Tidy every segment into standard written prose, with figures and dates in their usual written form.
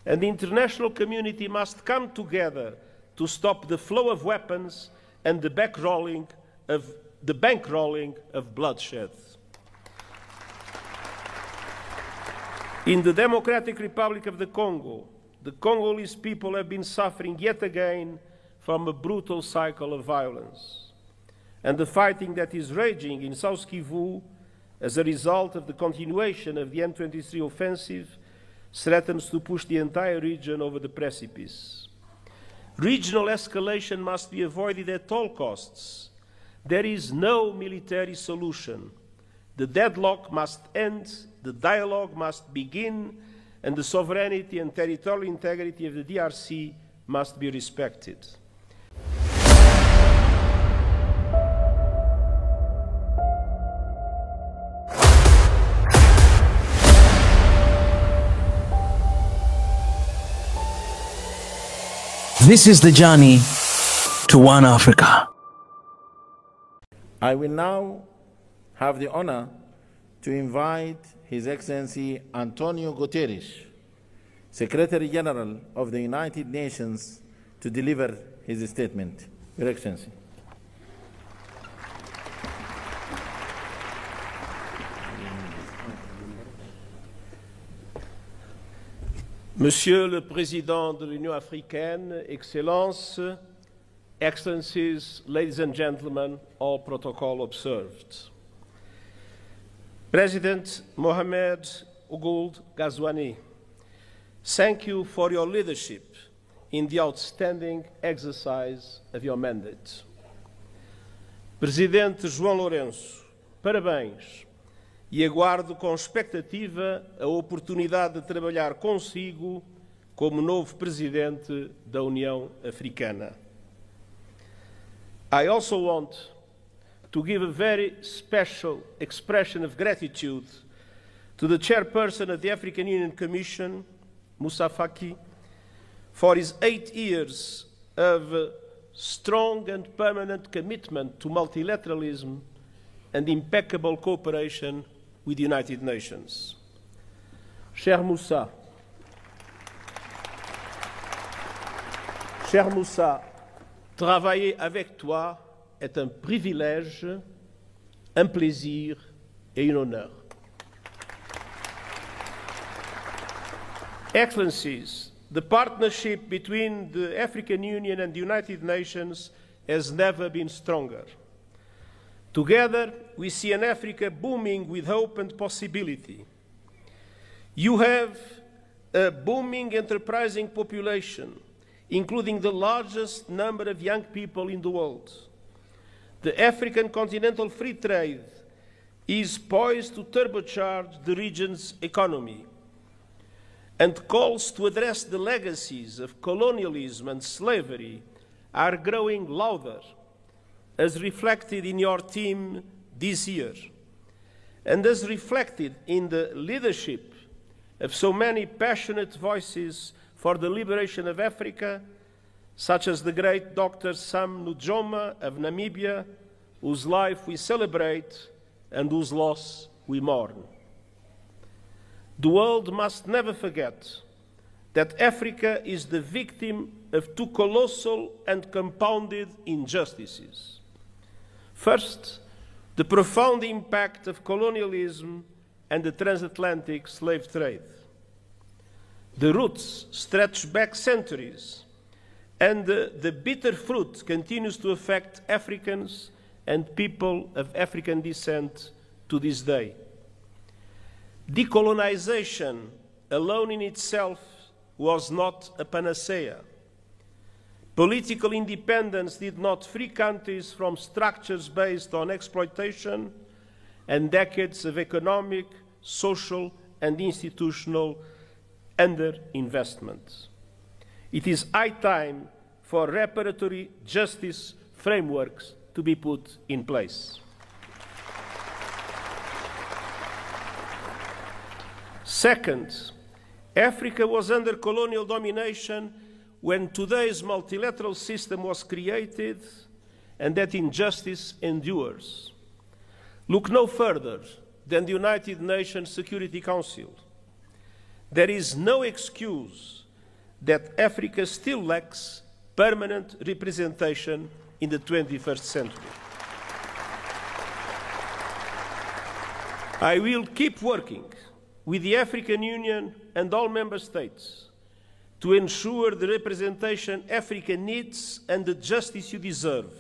And the international community must come together to stop the flow of weapons and the bankrolling of bloodshed. In the Democratic Republic of the Congo, the Congolese people have been suffering yet again from a brutal cycle of violence. And the fighting that is raging in South Kivu as a result of the continuation of the M23 offensive threatens to push the entire region over the precipice. Regional escalation must be avoided at all costs. There is no military solution. The deadlock must end, the dialogue must begin, and the sovereignty and territorial integrity of the DRC must be respected. This is the journey to One Africa. I will now have the honor to invite His Excellency Antonio Guterres, Secretary General of the United Nations, to deliver his statement. Your Excellency. Monsieur le Président de l'Union africaine, Excellences, Excellencies, ladies and gentlemen, all protocol observed. President Mohamed Ould Ghazouani, thank you for your leadership in the outstanding exercise of your mandate. Presidente João Lourenço, parabéns e aguardo com expectativa a oportunidade de trabalhar consigo como novo Presidente da União Africana. I also want to give a very special expression of gratitude to the Chairperson of the African Union Commission, Moussa Faki, for his 8 years of strong and permanent commitment to multilateralism and impeccable cooperation with the United Nations. Cher Moussa, travailler avec toi est un privilège, un plaisir et un honneur. Excellencies, the partnership between the African Union and the United Nations has never been stronger. Together, we see an Africa booming with hope and possibility. You have a booming, enterprising population, including the largest number of young people in the world. The African continental free trade is poised to turbocharge the region's economy, and calls to address the legacies of colonialism and slavery are growing louder, as reflected in your theme this year, and as reflected in the leadership of so many passionate voices for the liberation of Africa, such as the great Dr. Sam Nujoma of Namibia, whose life we celebrate and whose loss we mourn. The world must never forget that Africa is the victim of two colossal and compounded injustices. First, the profound impact of colonialism and the transatlantic slave trade. The roots stretch back centuries, and the bitter fruit continues to affect Africans and people of African descent to this day. Decolonization alone in itself was not a panacea. Political independence did not free countries from structures based on exploitation and decades of economic, social, and institutional underinvestment. It is high time for reparatory justice frameworks to be put in place. Second, Africa was under colonial domination when today's multilateral system was created, and that injustice endures. Look no further than the United Nations Security Council. There is no excuse that Africa still lacks permanent representation in the 21st century. I will keep working with the African Union and all member states to ensure the representation Africa needs and the justice you deserve,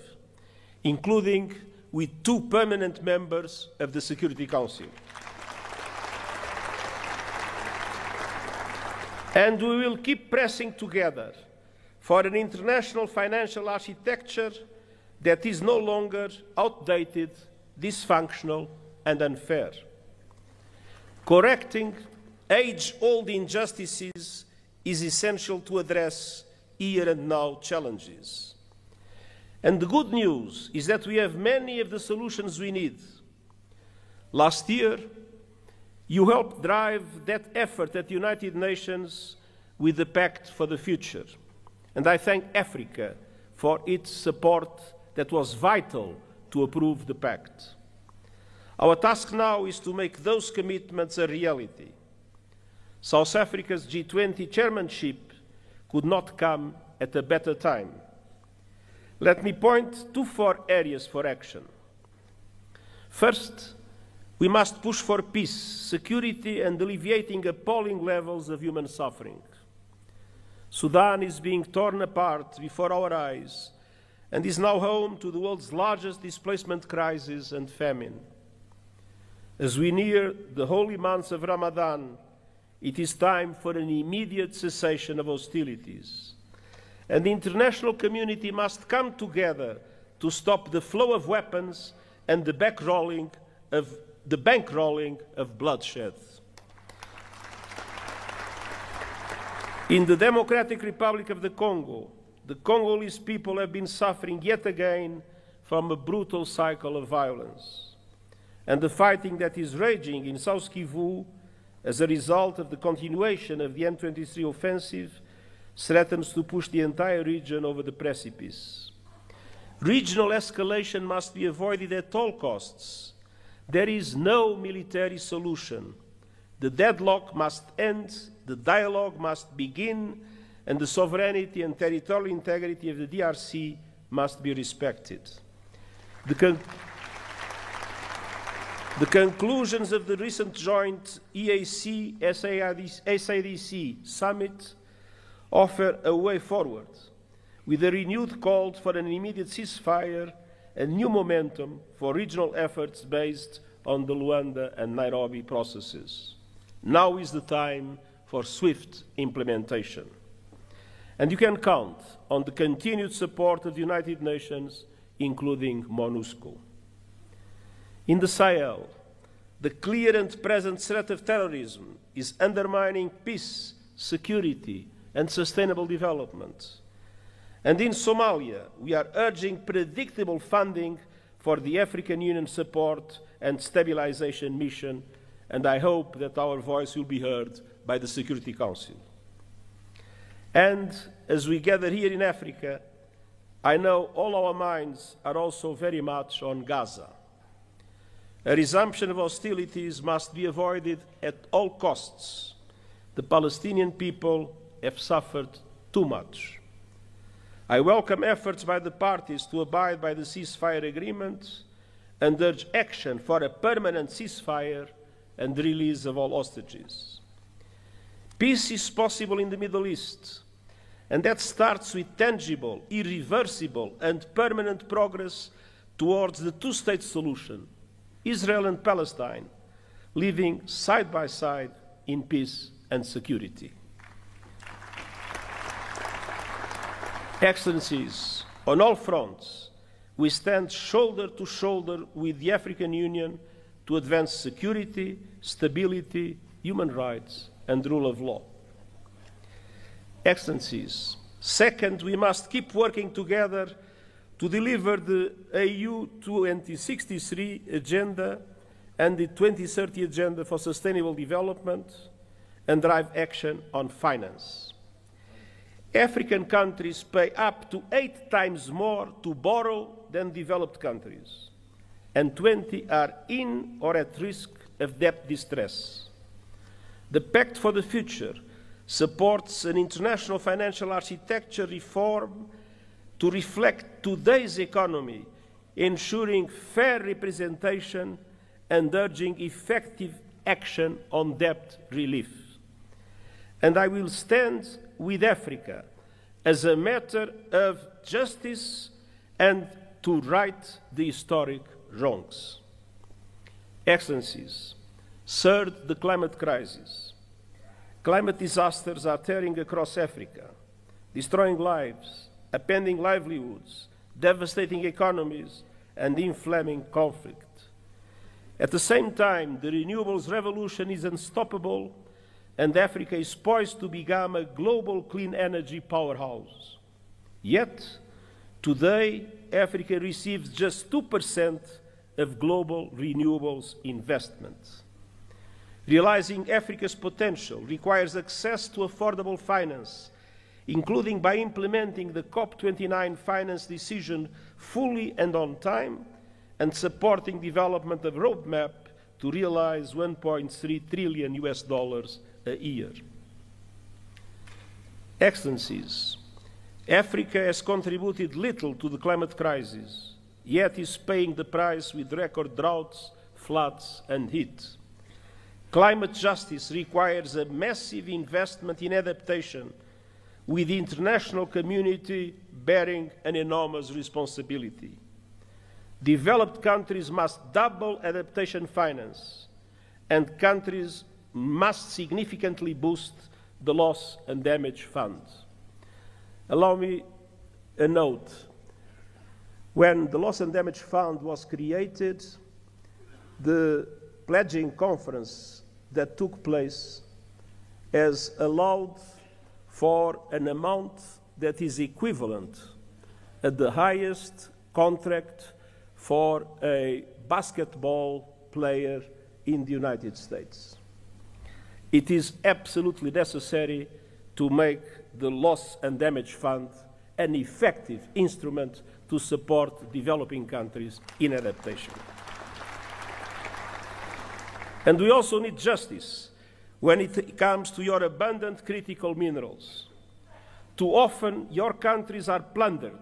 including with 2 permanent members of the Security Council. And we will keep pressing together for an international financial architecture that is no longer outdated, dysfunctional, and unfair. Correcting age-old injustices is essential to address here and now challenges. And the good news is that we have many of the solutions we need. Last year, you helped drive that effort at the United Nations with the Pact for the Future. And I thank Africa for its support that was vital to approve the Pact. Our task now is to make those commitments a reality. South Africa's G20 chairmanship could not come at a better time. Let me point to 4 areas for action. First, we must push for peace, security, and alleviating appalling levels of human suffering. Sudan is being torn apart before our eyes and is now home to the world's largest displacement crisis and famine. As we near the holy months of Ramadan, it is time for an immediate cessation of hostilities. And the international community must come together to stop the flow of weapons and the bankrolling of bloodshed. In the Democratic Republic of the Congo, the Congolese people have been suffering yet again from a brutal cycle of violence. And the fighting that is raging in South Kivu as a result of the continuation of the M23 offensive threatens to push the entire region over the precipice. Regional escalation must be avoided at all costs. There is no military solution. The deadlock must end, the dialogue must begin, and the sovereignty and territorial integrity of the DRC must be respected. The conclusions of the recent joint EAC-SADC summit offer a way forward, with a renewed call for an immediate ceasefire and new momentum for regional efforts based on the Rwanda and Nairobi processes. Now is the time for swift implementation. And you can count on the continued support of the United Nations, including MONUSCO. In the Sahel, the clear and present threat of terrorism is undermining peace, security, and sustainable development. And in Somalia, we are urging predictable funding for the African Union support and stabilization mission, and I hope that our voice will be heard by the Security Council. And as we gather here in Africa, I know all our minds are also very much on Gaza. A resumption of hostilities must be avoided at all costs. The Palestinian people have suffered too much. I welcome efforts by the parties to abide by the ceasefire agreement and urge action for a permanent ceasefire and the release of all hostages. Peace is possible in the Middle East, and that starts with tangible, irreversible, and permanent progress towards the two-state solution, Israel and Palestine, living side by side in peace and security. Excellencies, on all fronts, we stand shoulder to shoulder with the African Union to advance security, stability, human rights, and rule of law. Excellencies, second, we must keep working together to deliver the AU 2063 agenda and the 2030 agenda for sustainable development and drive action on finance. African countries pay up to 8 times more to borrow than developed countries, and 20 are in or at risk of debt distress. The Pact for the Future supports an international financial architecture reform to reflect today's economy, ensuring fair representation and urging effective action on debt relief. And I will stand with Africa as a matter of justice and to right the historic wrongs. Excellencies, third, the climate crisis. Climate disasters are tearing across Africa, destroying lives, upending livelihoods, devastating economies, and inflaming conflict. At the same time, the renewables revolution is unstoppable, and Africa is poised to become a global clean energy powerhouse. Yet, today, Africa receives just 2% of global renewables investment. Realizing Africa's potential requires access to affordable finance, including by implementing the COP29 finance decision fully and on time, and supporting development of a roadmap to realize $1.3 trillion a year. Excellencies, Africa has contributed little to the climate crisis, yet is paying the price with record droughts, floods, and heat. Climate justice requires a massive investment in adaptation, with the international community bearing an enormous responsibility. Developed countries must double adaptation finance, and countries must significantly boost the loss and damage fund. Allow me a note. When the Loss and Damage Fund was created, the pledging conference that took place has allowed for an amount that is equivalent at the highest contract for a basketball player in the United States. It is absolutely necessary to make the Loss and Damage Fund an effective instrument to support developing countries in adaptation. And we also need justice when it comes to your abundant critical minerals. Too often, your countries are plundered,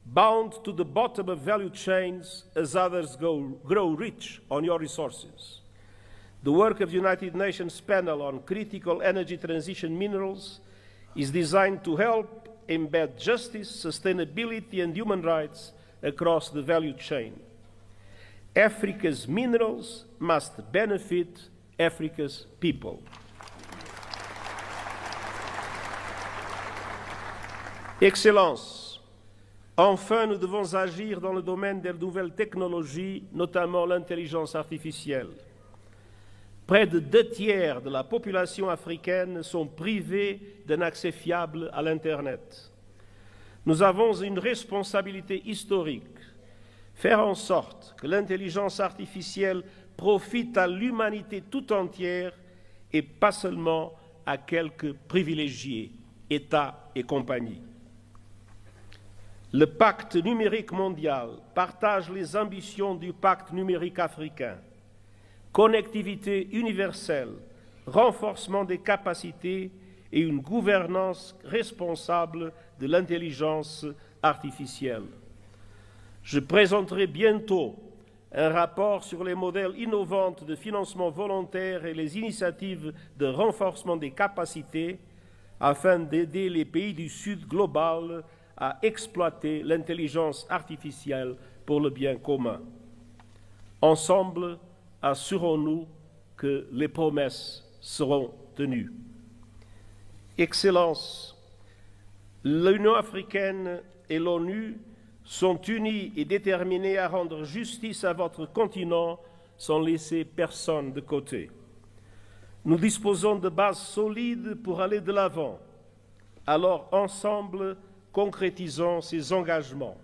bound to the bottom of value chains as others grow rich on your resources. The work of the United Nations Panel on Critical Energy Transition Minerals is designed to help embed justice, sustainability, and human rights across the value chain. Africa's minerals must benefit Africa's people. Excellences, enfin, nous devons agir dans le domaine des nouvelles technologies, notamment l'intelligence artificielle. Près de 2/3 de la population africaine sont privés d'un accès fiable à l'Internet. Nous avons une responsabilité historique, faire en sorte que l'intelligence artificielle profite à l'humanité tout entière et pas seulement à quelques privilégiés, États et compagnie. Le pacte numérique mondial partage les ambitions du pacte numérique africain. Connectivité universelle, renforcement des capacités et une gouvernance responsable de l'intelligence artificielle. Je présenterai bientôt un rapport sur les modèles innovants de financement volontaire et les initiatives de renforcement des capacités afin d'aider les pays du Sud global à exploiter l'intelligence artificielle pour le bien commun. Ensemble, assurons-nous que les promesses seront tenues. Excellences, l'Union africaine et l'ONU sont unis et déterminés à rendre justice à votre continent sans laisser personne de côté. Nous disposons de bases solides pour aller de l'avant. Alors, ensemble, concrétisons ces engagements.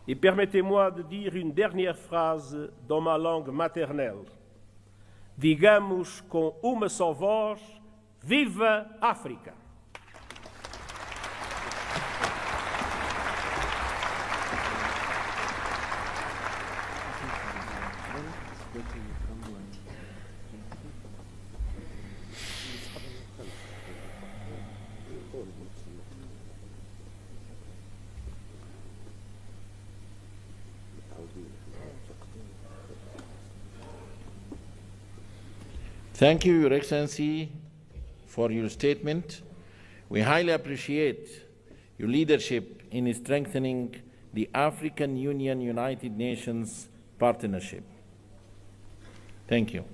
Et permettez-moi de dire une dernière phrase dans ma langue maternelle. Digamos com uma só voz, viva África! Thank you, Your Excellency, for your statement. We highly appreciate your leadership in strengthening the African Union-United Nations partnership. Thank you.